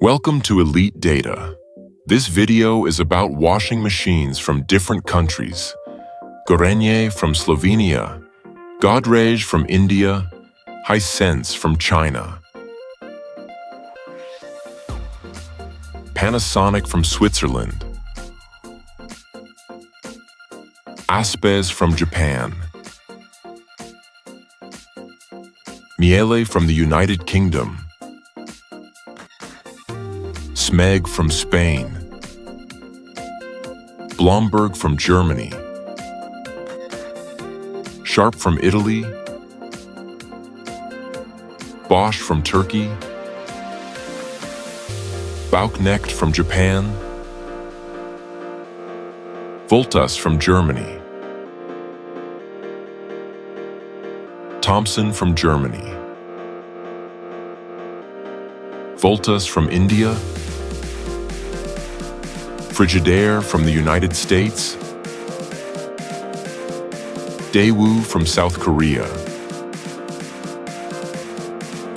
Welcome to Elite Data. This video is about washing machines from different countries. Gorenje from Slovenia, Godrej from India, Hisense from China, Panasonic from Switzerland, Aspes from Japan, Miele from the United Kingdom, Smeg from Spain, Blomberg from Germany, Sharp from Italy, Bosch from Turkey, Bauknecht from Japan, Voltas from Germany, Thomson from Germany, Voltas from India, Frigidaire from the United States, Daewoo from South Korea,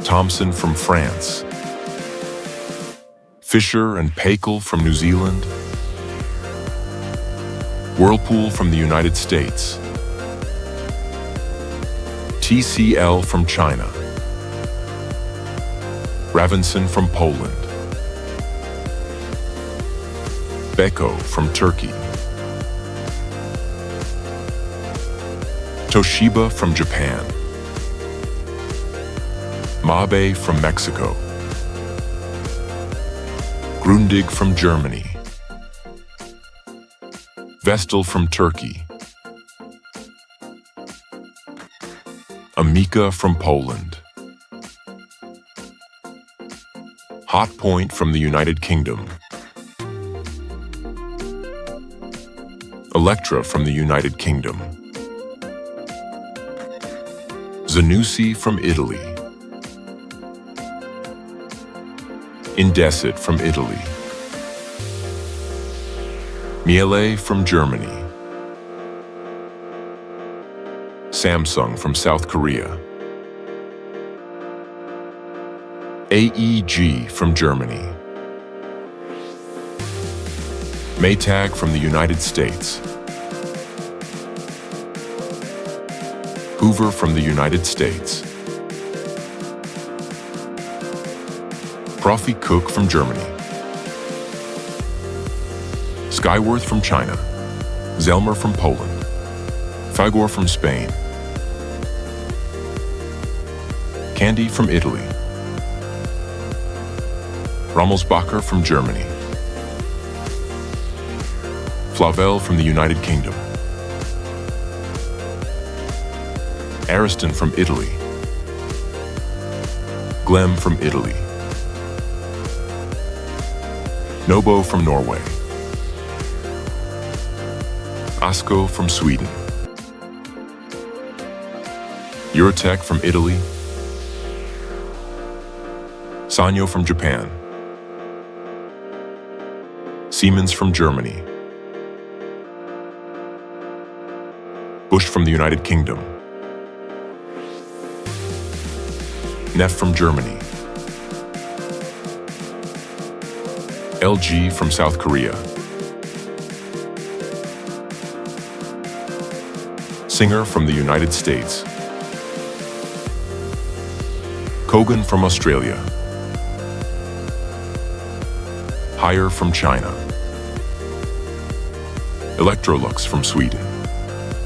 Thomson from France, Fisher and Paykel from New Zealand, Whirlpool from the United States, TCL from China, Ravenson from Poland, Beko from Turkey, Toshiba from Japan, Mabe from Mexico, Grundig from Germany, Vestel from Turkey, Amica from Poland, Hotpoint from the United Kingdom, Electra from the United Kingdom, Zanussi from Italy, Indesit from Italy, Miele from Germany, Samsung from South Korea, AEG from Germany, Maytag from the United States, Hoover from the United States, Profi Cook from Germany, Skyworth from China, Zelmer from Poland, Fagor from Spain, Candy from Italy, Rammelsbacher from Germany, Flavel from the United Kingdom, Ariston from Italy, Glem from Italy, Nobo from Norway, Asco from Sweden, Eurotech from Italy, Sanyo from Japan, Siemens from Germany, Bush from the United Kingdom, Neff from Germany, LG from South Korea, Singer from the United States, Kogan from Australia, Haier from China, Electrolux from Sweden,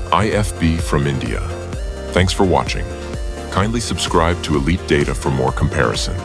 IFB from India. Thanks for watching. Kindly subscribe to Elite Data for more comparison.